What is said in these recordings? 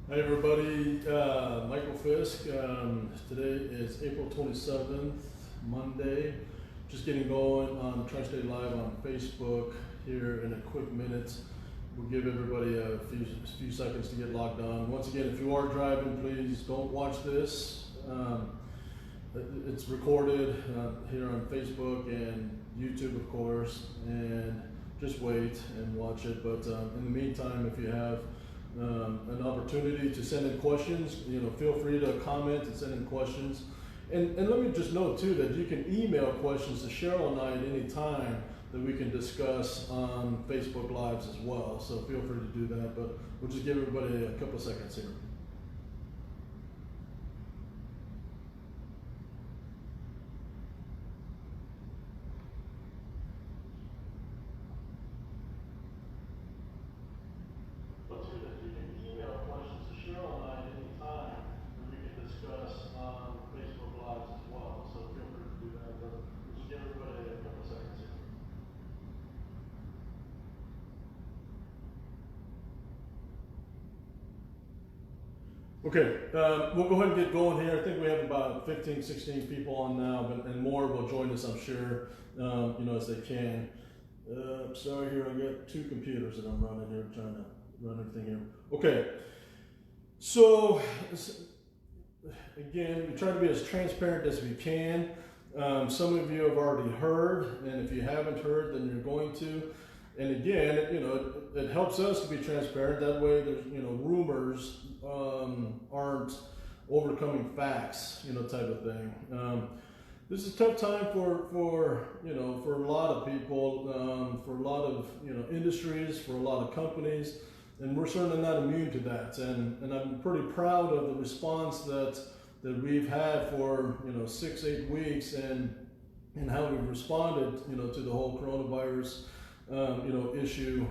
Hi everybody, Michael Fisk. Today is April 27th, Monday. Just getting going on the Tri-State Live on Facebook here in a quick minute. We'll give everybody a few seconds to get logged on. Once again, if you are driving, please don't watch this. It's recorded here on Facebook and YouTube, of course, and just wait and watch it. But in the meantime, if you have an opportunity to send in questions, feel free to comment and send in questions. And let me just note too that you can email questions to Cheryl and I at any time that we can discuss on Facebook Lives as well. So feel free to do that, but we'll just give everybody a couple seconds here. Okay, we'll go ahead and get going here. I think we have about 15, 16 people on now, and more will join us, I'm sure, as they can. Sorry here, I got two computers that I'm running here, trying to run everything here. Okay, so again, we try to be as transparent as we can. Some of you have already heard, and if you haven't heard, then you're going to. And again, it helps us to be transparent. That way, there's rumors aren't overcoming facts, type of thing. This is a tough time for a lot of people, for a lot of industries, for a lot of companies, and we're certainly not immune to that. And I'm pretty proud of the response that we've had for 6-8 weeks, and how we've responded to the whole coronavirus issue.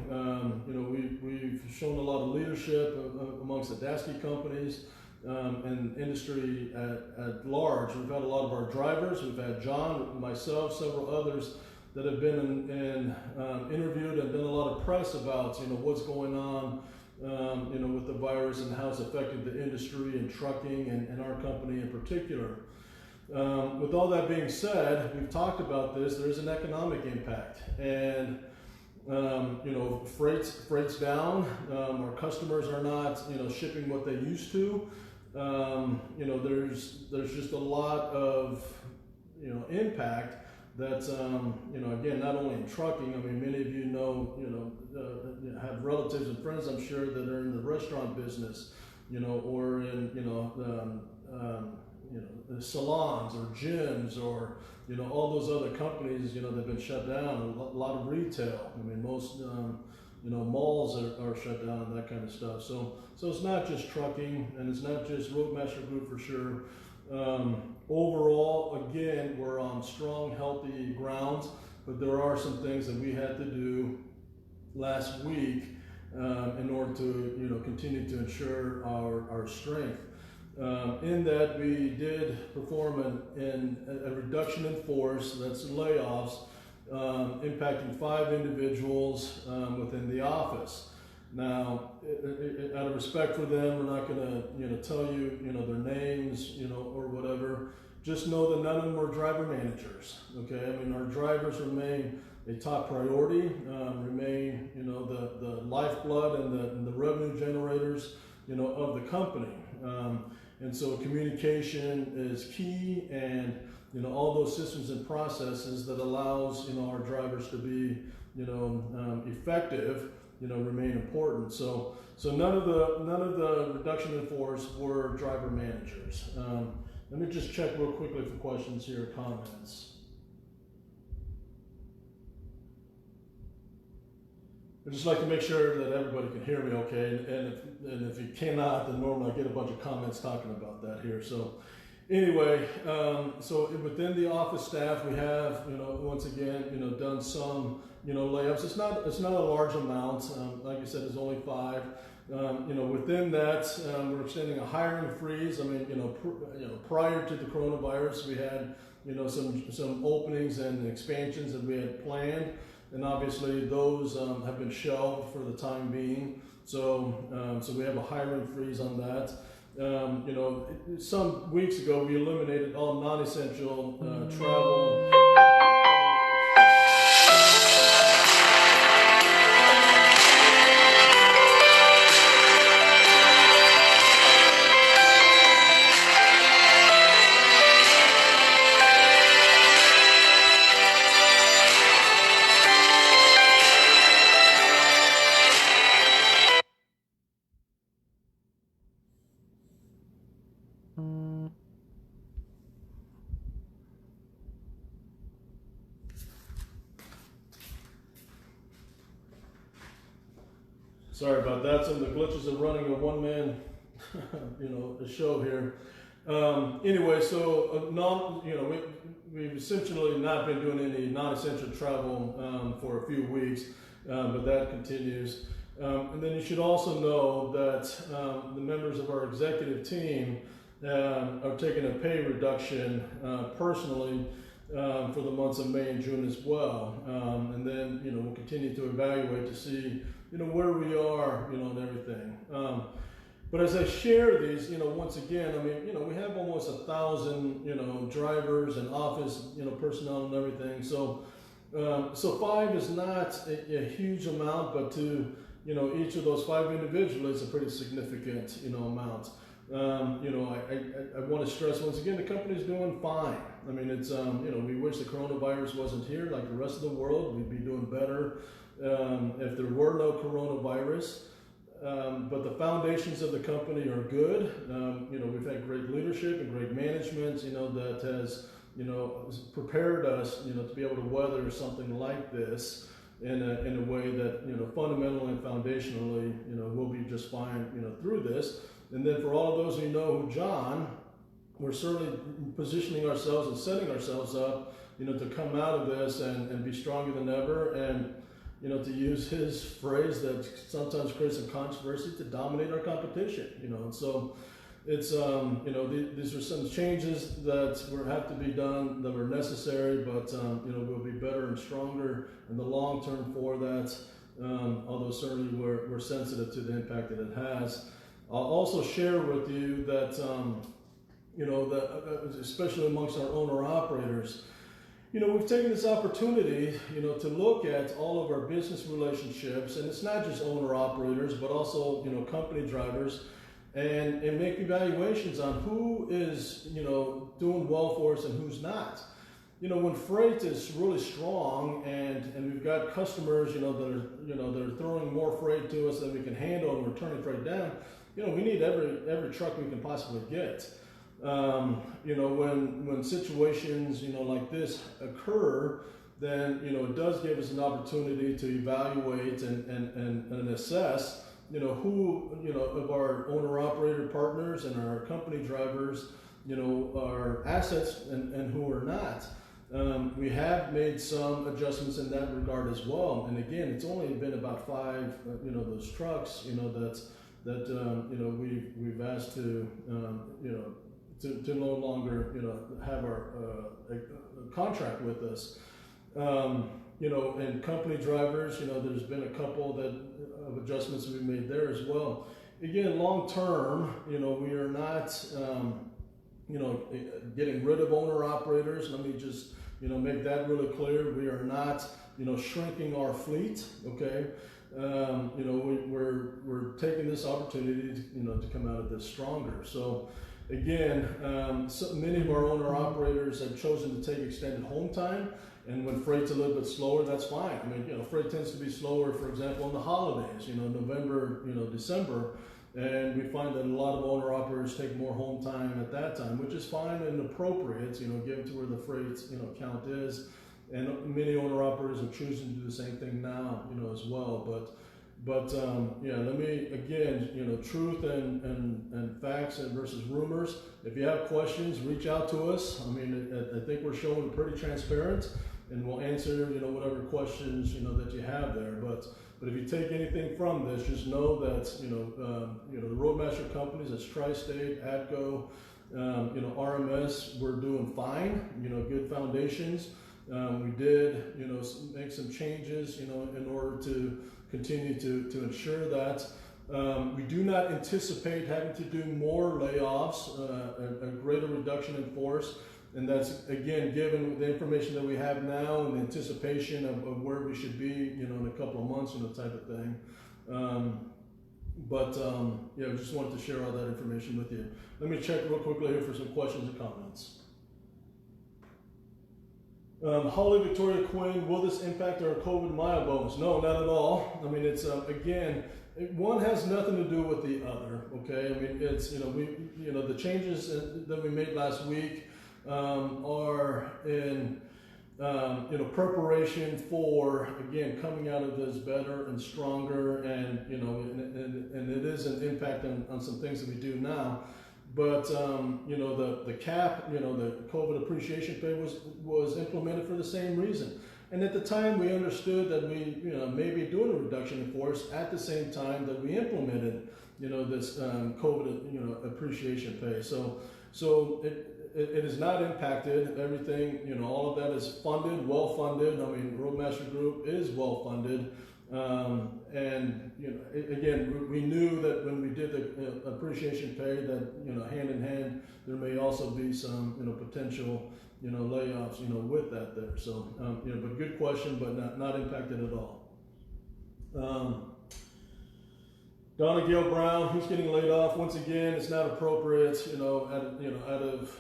We've shown a lot of leadership amongst the Dasky companies and industry at large. We've had a lot of our drivers. We've had John, myself, several others that have been interviewed and done a lot of press about what's going on with the virus and how it's affected the industry and trucking and our company in particular. With all that being said, we've talked about this. There's an economic impact, and freight's down. Our customers are not shipping what they used to. There's just a lot of impact that's again, not only in trucking. I mean, many of you have relatives and friends, I'm sure, that are in the restaurant business, or in the salons or gyms, or all those other companies that've been shut down. A lot of retail. I mean, most malls are shut down and that kind of stuff. So it's not just trucking, and it's not just Roadmaster Group for sure. Overall, again, we're on strong, healthy grounds, but there are some things that we had to do last week in order to continue to ensure our strength. In that, we did perform a reduction in force, that's layoffs, impacting 5 individuals within the office. Now, out of respect for them, we're not going to tell you their names or whatever. Just know that none of them are driver managers. Okay, I mean, our drivers remain a top priority, remain the lifeblood and the revenue generators of the company. And so communication is key, and all those systems and processes that allows our drivers to be effective remain important. So none of the reduction in force were driver managers. Let me just check real quickly for questions here, comments. I just like to make sure that everybody can hear me okay, and if you cannot, then normally I get a bunch of comments talking about that here. So anyway, so within the office staff, we have once again done some layoffs. It's not a large amount. Like I said, it's only 5. Within that, we're extending a hiring freeze. I mean, prior to the coronavirus, we had some openings and expansions that we had planned. and obviously those have been shelved for the time being. So we have a hiring freeze on that. Some weeks ago we eliminated all non-essential travel. Sorry about that. Some of the glitches of running a one-man, a show here. Anyway, so we've essentially not been doing any non-essential travel for a few weeks, but that continues. And then you should also know that the members of our executive team are taking a pay reduction personally for the months of May and June as well. And then we'll continue to evaluate to see where we are, and everything. But as I share these, once again, we have almost 1,000, drivers and office, personnel and everything. So 5 is not a huge amount, but to, each of those 5 individually is a pretty significant, amount. I want to stress once again, the company's doing fine. It's, we wish the coronavirus wasn't here like the rest of the world. We'd be doing better if there were no coronavirus. But the foundations of the company are good. We've had great leadership and great management, that has, prepared us, to be able to weather something like this in a way that, fundamentally and foundationally, we'll be just fine, through this. And then for all of those who know John, we're certainly positioning ourselves and setting ourselves up, to come out of this and be stronger than ever, and to use his phrase that sometimes creates some controversy, to dominate our competition. And so it's these are some changes that will have to be done that are necessary, but we'll be better and stronger in the long term for that. Although certainly we're sensitive to the impact that it has. I'll also share with you that, that especially amongst our owner-operators, we've taken this opportunity, to look at all of our business relationships, and it's not just owner-operators, but also, company drivers, and make evaluations on who is, doing well for us and who's not. When freight is really strong and we've got customers, that are throwing more freight to us than we can handle and we're turning freight down, we need every truck we can possibly get. When situations, like this occur, then, it does give us an opportunity to evaluate and assess, who, of our owner-operator partners and our company drivers, are assets and who are not. We have made some adjustments in that regard as well. And again, it's only been about 5, those trucks, that we've asked to, to no longer, have our contract with us. And company drivers, there's been a couple of adjustments we've made there as well. Again, long term, we are not, getting rid of owner operators. Let me just, make that really clear. We are not, shrinking our fleet. Okay. We're taking this opportunity, to come out of this stronger. So again, many of our owner operators have chosen to take extended home time, and when freight's a little bit slower, that's fine. Freight tends to be slower, for example, in the holidays, November, December, and we find that a lot of owner operators take more home time at that time, which is fine and appropriate, given to where the freight, count is. And many owner operators are choosing to do the same thing now, as well. But let me, again, truth and facts versus rumors. If you have questions, reach out to us. I think we're showing pretty transparent, and we'll answer, whatever questions, that you have there. But if you take anything from this, just know that, the Roadmaster companies, that's Tri-State, ATCO, RMS, we're doing fine, good foundations. We did, make some changes, in order to continue to ensure that. We do not anticipate having to do more layoffs, a greater reduction in force. And that's, again, given the information that we have now and the anticipation of where we should be, in a couple of months, type of thing. Yeah, we just wanted to share all that information with you. Let me check real quickly here for some questions or comments. Holly Victoria Quinn, will this impact our COVID mile bonus? No, not at all. I mean, it's, again, one has nothing to do with the other, okay? I mean, it's, the changes that we made last week are in, preparation for, again, coming out of this better and stronger, and, and it is an impact on some things that we do now. But, the cap, the COVID appreciation pay was implemented for the same reason. And at the time, we understood that we, may be doing a reduction in force at the same time that we implemented, this COVID, appreciation pay. So it is not impacted. Everything, all of that is funded, well funded. I mean, Roadmaster Group is well funded. And, again, we knew that when we did the appreciation pay that, hand in hand, there may also be some, potential, layoffs, with that there. So, but good question, but not impacted at all. Donna Gail Brown, who's getting laid off? Once again, it's not appropriate, out of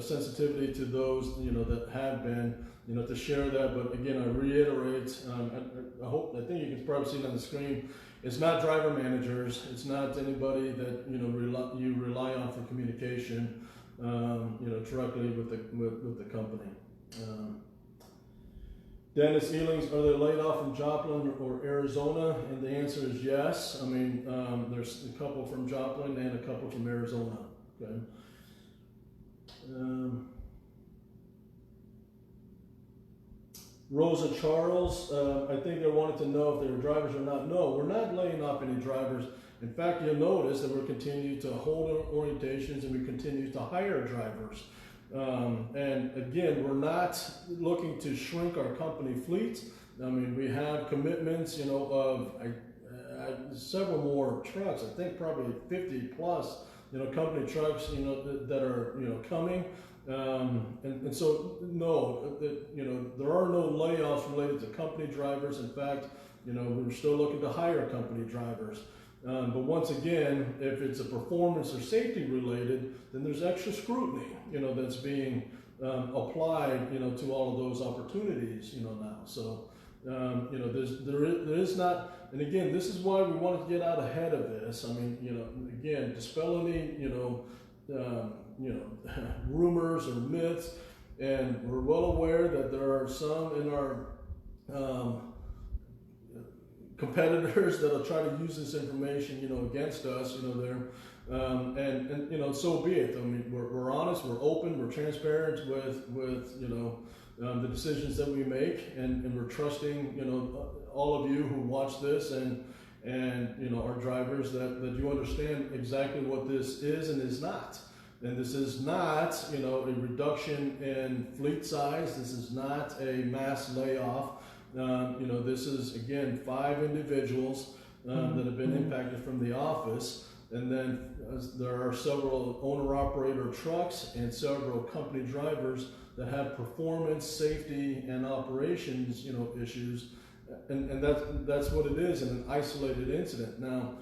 sensitivity to those, that have been, to share that. But again, I reiterate, I think you can probably see it on the screen. It's not driver managers. It's not anybody that, you rely on for communication, directly with the company. Dennis Ealings, are they laid off from Joplin or Arizona? And the answer is yes. I mean, there's a couple from Joplin and a couple from Arizona. Okay. Rosa Charles, I think they wanted to know if they were drivers or not. No, we're not laying off any drivers. In fact, you'll notice that we're continuing to hold orientations and we continue to hire drivers. And again, we're not looking to shrink our company fleet. I mean, we have commitments, of several more trucks. I think probably 50 plus, company trucks, that are, coming. And so, no, there are no layoffs related to company drivers. In fact, we're still looking to hire company drivers. But once again, if it's a performance or safety related, then there's extra scrutiny, that's being applied, to all of those opportunities, now. So, there is not, and again, this is why we wanted to get out ahead of this. I mean, again, dispel any, rumors or myths, and we're well aware that there are some in our competitors that'll try to use this information, against us, and so be it. I mean, we're honest, we're open, we're transparent with the decisions that we make, and we're trusting, all of you who watch this and our drivers that you understand exactly what this is and is not. And this is not, a reduction in fleet size. This is not a mass layoff. This is, again, 5 individuals that have been impacted from the office. And then there are several owner-operator trucks and several company drivers that have performance, safety, and operations, issues. And that's what it is in an isolated incident. Now,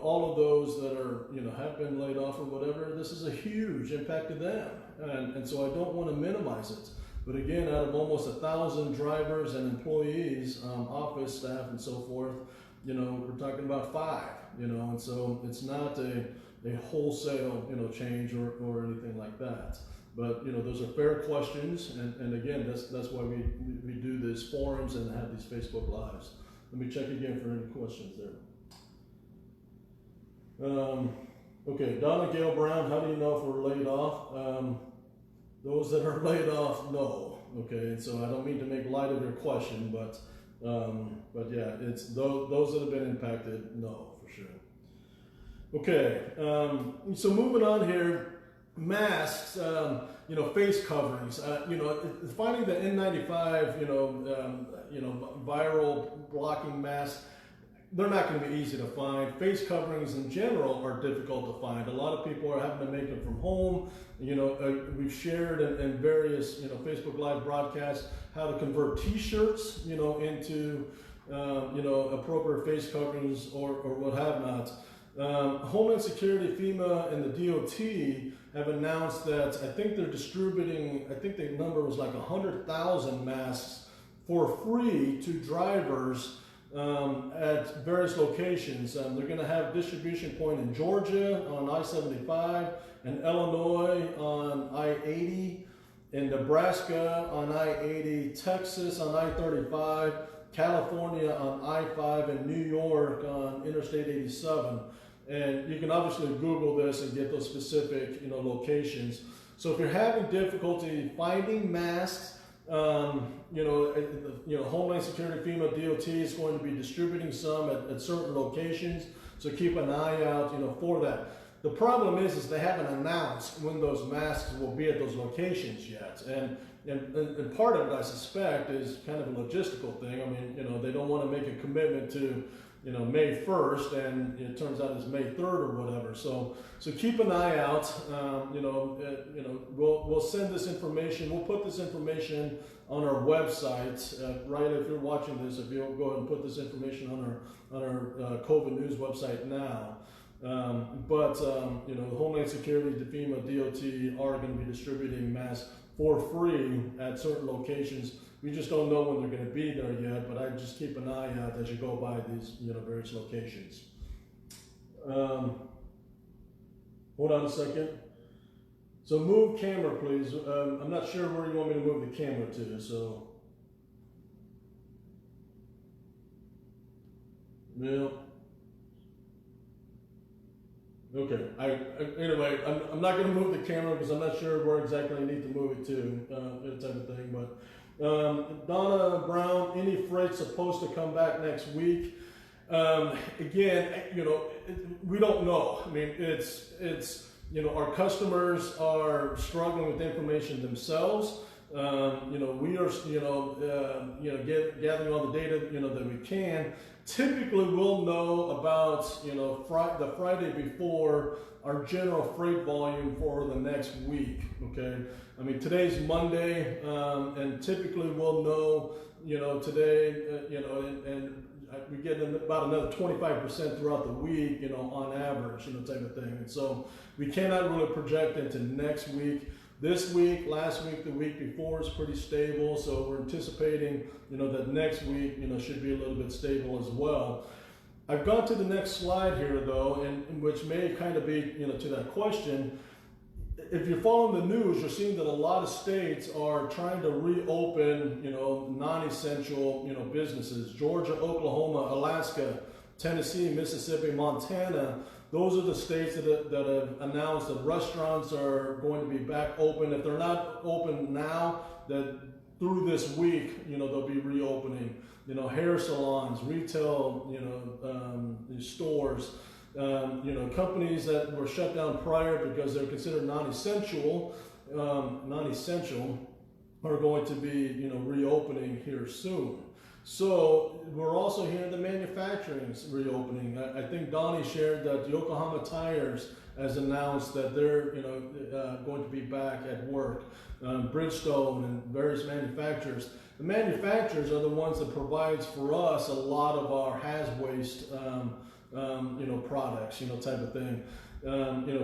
all of those that are, have been laid off or whatever, this is a huge impact to them. And so I don't want to minimize it. But again, out of almost 1,000 drivers and employees, office staff and so forth, we're talking about 5, and so it's not a wholesale, change or anything like that. But, those are fair questions. And again, that's why we do these forums and have these Facebook Lives. Let me check again for any questions there. Okay, Donna Gail Brown, how do you know if we're laid off? Those that are laid off, no. Okay, and so I don't mean to make light of your question, but yeah, it's those that have been impacted, no, for sure. Okay, so moving on here, masks, face coverings, finding the N95, viral blocking masks, they're not going to be easy to find. Face coverings in general are difficult to find. A lot of people are having to make them from home. We've shared in various, Facebook Live broadcasts how to convert T-shirts, into, appropriate face coverings or what have not. Homeland Security, FEMA, and the DOT have announced that I think they're distributing, I think the number was like 100,000 masks for free to drivers at various locations. They're going to have distribution point in Georgia on I-75, in Illinois on I-80, in Nebraska on I-80, Texas on I-35, California on I-5, and New York on Interstate 87. And you can obviously Google this and get those specific, locations. So if you're having difficulty finding masks, Homeland Security, FEMA, DOT is going to be distributing some at certain locations. So keep an eye out, for that. The problem is they haven't announced when those masks will be at those locations yet. And part of it, I suspect, is kind of a logistical thing. I mean, they don't want to make a commitment to, May 1st, and it turns out it's May 3rd or whatever. So keep an eye out. We'll send this information. We'll put this information on our website. Right, if you're watching this, if you'll go ahead and put this information on our COVID news website now. Homeland Security, FEMA, DOT are going to be distributing masks for free at certain locations. We just don't know when they're going to be there yet, but I just keep an eye out as you go by these, various locations. Hold on a second. So move camera, please. I'm not sure where you want me to move the camera to, so. Yeah. Okay. Anyway, I'm not going to move the camera because I'm not sure where exactly I need to move it to, that type of thing. But Donna Brown, any freight supposed to come back next week? Again, we don't know. I mean, it's our customers are struggling with information themselves. We are, gathering all the data, that we can. Typically, we'll know about, the Friday before our general freight volume for the next week, okay? I mean, today's Monday, and typically we'll know, today, and we get about another 25% throughout the week, on average, type of thing. And so we cannot really project into next week. This week, last week, the week before is pretty stable, so we're anticipating, that next week, should be a little bit stable as well. I've gone to the next slide here, though, and which may kind of be, to that question. If you're following the news, you're seeing that a lot of states are trying to reopen, non-essential, businesses. Georgia, Oklahoma, Alaska, Tennessee, Mississippi, Montana. Those are the states that have announced that restaurants are going to be back open. If they're not open now, that through this week, they'll be reopening. Hair salons, retail, stores, companies that were shut down prior because they're considered non-essential, are going to be, reopening here soon. So we're also hearing the manufacturing's reopening. I think Donnie shared that Yokohama Tires has announced that they're going to be back at work. Bridgestone and various manufacturers. The manufacturers are the ones that provides for us a lot of our haz waste products, type of thing.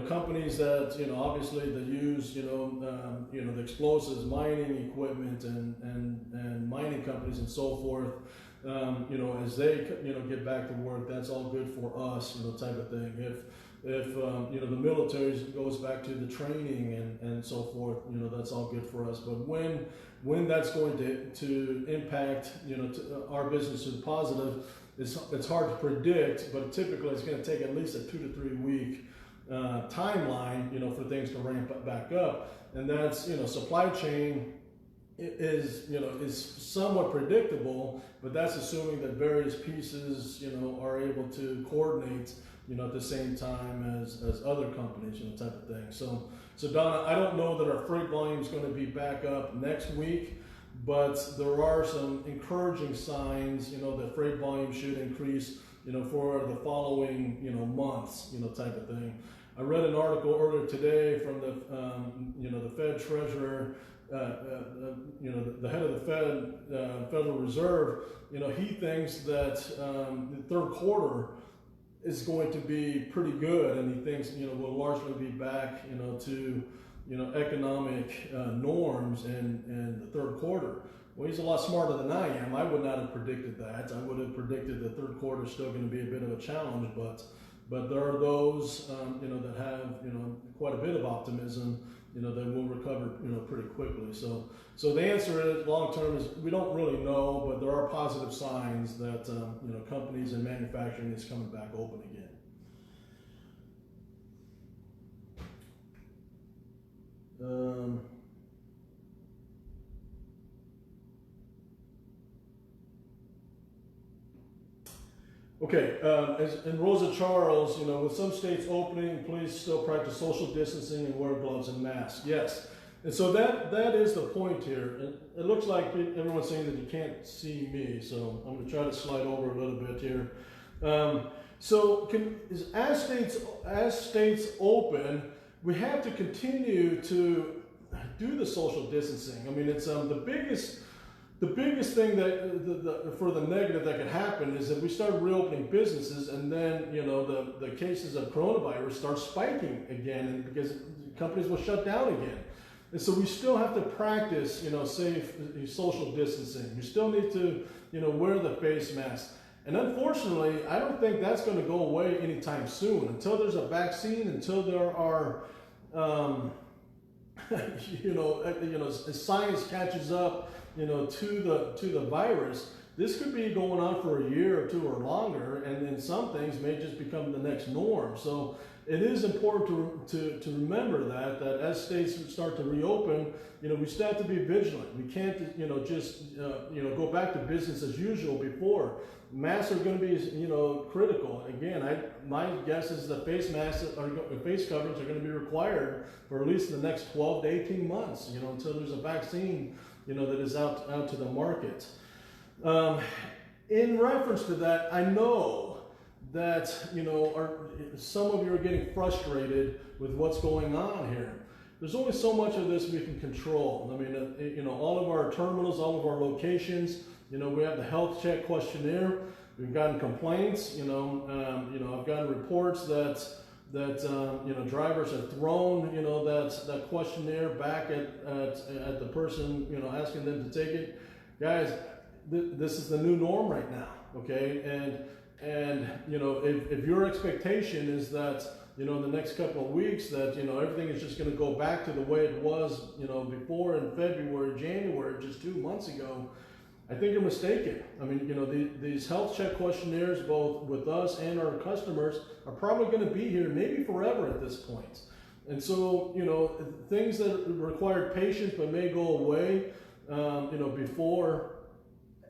Companies that, obviously that use, the explosives, mining equipment and mining companies and so forth, as they, get back to work, that's all good for us, type of thing. If the military goes back to the training and so forth, that's all good for us. But when that's going to impact, our business is positive, it's hard to predict, but typically it's going to take at least a 2 to 3 week timeline, for things to ramp back up. And that's, supply chain is somewhat predictable, but that's assuming that various pieces, are able to coordinate, at the same time as other companies, type of thing. So Donna, I don't know that our freight volume is going to be back up next week, but there are some encouraging signs, that freight volume should increase, for the following, months, type of thing. I read an article earlier today from the Fed treasurer, the head of the Federal Reserve. He thinks that the third quarter is going to be pretty good, and he thinks we'll largely be back to economic norms in the third quarter. Well, he's a lot smarter than I am. I would not have predicted that. I would have predicted the third quarter is still going to be a bit of a challenge, but there are those that have quite a bit of optimism that will recover pretty quickly. So the answer is long term is we don't really know, but there are positive signs that companies and manufacturing is coming back open again. Okay, and Rosa Charles, with some states opening, please still practice social distancing and wear gloves and masks. Yes, and so that is the point here. And it looks like everyone's saying that you can't see me, so I'm going to try to slide over a little bit here. As states open, we have to continue to do the social distancing. I mean, it's the biggest thing that for the negative that could happen is that we start reopening businesses, and then the cases of coronavirus start spiking again, and because companies will shut down again. And so we still have to practice safe social distancing. We still need to wear the face mask. And unfortunately, I don't think that's going to go away anytime soon until there's a vaccine, until there are as science catches up to the virus. This could be going on for a year or two or longer, and then some things may just become the next norm. So it is important to remember that as states start to reopen, we still have to be vigilant. We can't just go back to business as usual before. Masks are going to be critical. Again, my guess is that face coverings are going to be required for at least the next 12 to 18 months. Until there's a vaccine that is out to the market. In reference to that, I know that some of you are getting frustrated with what's going on here. There's only so much of this we can control. I mean, all of our terminals, all of our locations. We have the health check questionnaire. We've gotten complaints. I've gotten reports that drivers have thrown that questionnaire back at the person asking them to take it. Guys, this is the new norm right now. Okay, and if your expectation is that in the next couple of weeks that everything is just going to go back to the way it was before in February, January, just 2 months ago, I think you're mistaken. I mean, these health check questionnaires, both with us and our customers, are probably going to be here maybe forever at this point. And so, things that require patience but may go away, before,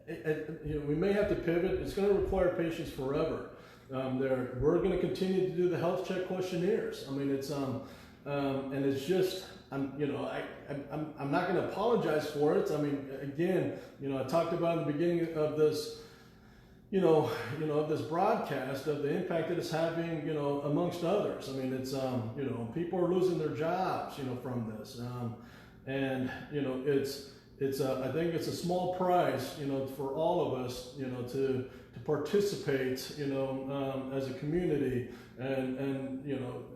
we may have to pivot. It's going to require patience forever. We're going to continue to do the health check questionnaires. I mean, it's and it's just. I'm not going to apologize for it. I mean, again, I talked about in the beginning of this, of this broadcast, of the impact that it's having, amongst others. I mean, it's, people are losing their jobs, from this, and it's I think it's a small price, for all of us, to participate, as a community. And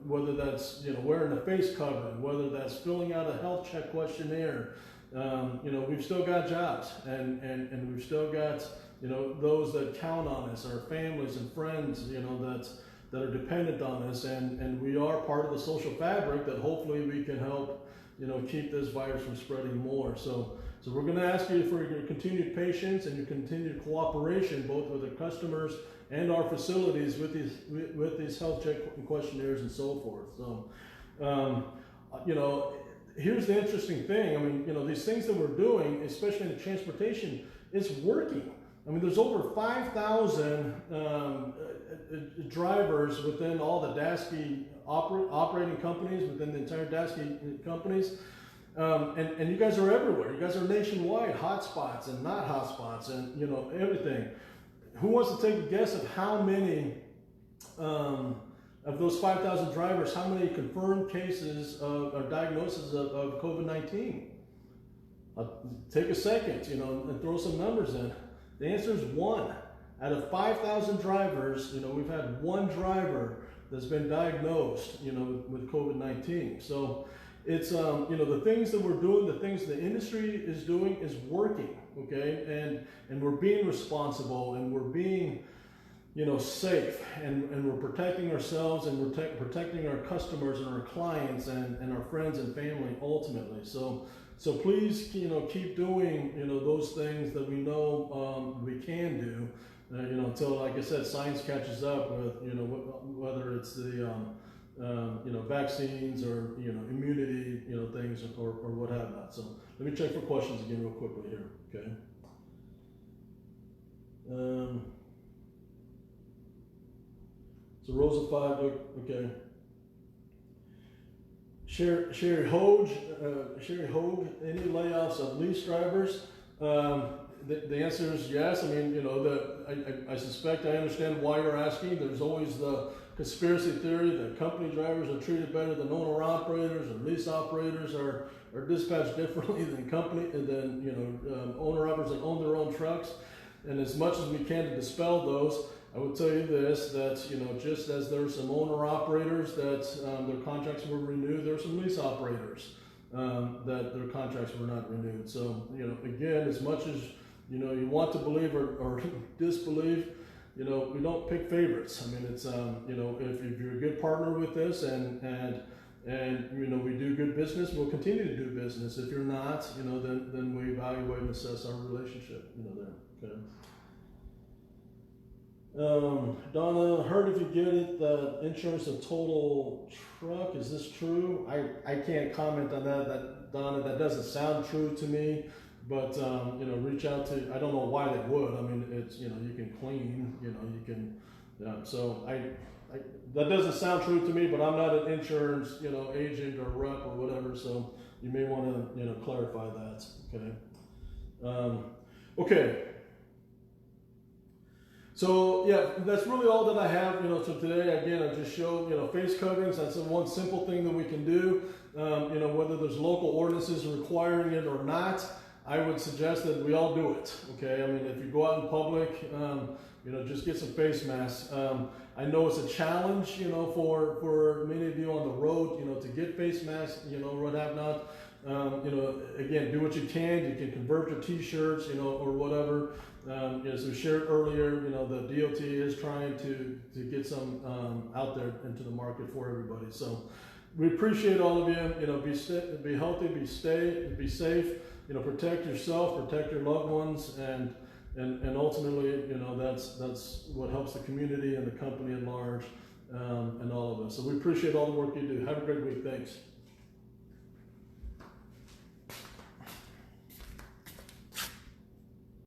whether that's wearing a face covering, whether that's filling out a health check questionnaire, we've still got jobs, and we've still got those that count on us, our families and friends, that are dependent on us, and we are part of the social fabric that hopefully we can help keep this virus from spreading more. So we're going to ask you for your continued patience and your continued cooperation, both with our customers and our facilities with these health check questionnaires and so forth. So, here's the interesting thing. I mean, you know, these things that we're doing, especially in the transportation, is working. I mean, there's over 5,000 drivers within all the Dasky operating companies, within the entire Dasky companies. And you guys are everywhere. You guys are nationwide, hotspots and not hotspots, and you know everything. Who wants to take a guess of how many of those 5,000 drivers, how many confirmed cases or diagnoses of COVID-19? Take a second, you know, and throw some numbers in. The answer is 1. Out of 5,000 drivers, you know, we've had 1 driver that's been diagnosed, you know, with COVID-19. So it's, you know, the things that we're doing, the things the industry is doing is working, okay? And we're being responsible, and we're being, you know, safe, and we're protecting ourselves, and we're protecting our customers and our clients and our friends and family ultimately. So please, you know, keep doing, you know, those things that we know we can do, you know, until, like I said, science catches up with, you know, whether it's the, you know, vaccines or, you know, immunity, you know, things or what have not. So let me check for questions again real quickly here, okay? So Rosa 5, okay. Sherry Hoge, any layoffs of lease drivers? The answer is yes. I mean, you know, I suspect I understand why you're asking. There's always the conspiracy theory that company drivers are treated better than owner operators, or lease operators are dispatched differently than you know, owner operators that own their own trucks. And as much as we can to dispel those, I would tell you this, that, you know, just as there are some owner operators that their contracts were renewed, there are some lease operators that their contracts were not renewed. So, you know, again, as much as, you know, you want to believe or disbelieve, you know, we don't pick favorites. I mean, it's, you know, if you're a good partner with this and you know, we do good business, we'll continue to do business. If you're not, you know, then we evaluate and assess our relationship, you know, there, okay. Donna, heard if you get it, the insurance of total truck, is this true? I can't comment on that, Donna, that doesn't sound true to me, but, you know, reach out to, I don't know why they would. I mean, it's, you know, you can clean, you know, you can, so that doesn't sound true to me, but I'm not an insurance, you know, agent or rep or whatever, so you may want to, you know, clarify that, okay? Okay. So yeah, that's really all that I have, you know, so today. Again, I just showed, you know, face coverings. That's the one simple thing that we can do. You know, whether there's local ordinances requiring it or not, I would suggest that we all do it, okay? I mean, if you go out in public, you know, just get some face masks. I know it's a challenge, you know, for many of you on the road, you know, to get face masks, you know, what have not. You know, again, do what you can. You can convert your t-shirts, you know, or whatever. As we shared earlier, you know, the DOT is trying to get some out there into the market for everybody. So we appreciate all of you. You know, be healthy, be safe. You know, protect yourself, protect your loved ones, and ultimately, you know, that's what helps the community and the company at large, and all of us. So we appreciate all the work you do. Have a great week. Thanks.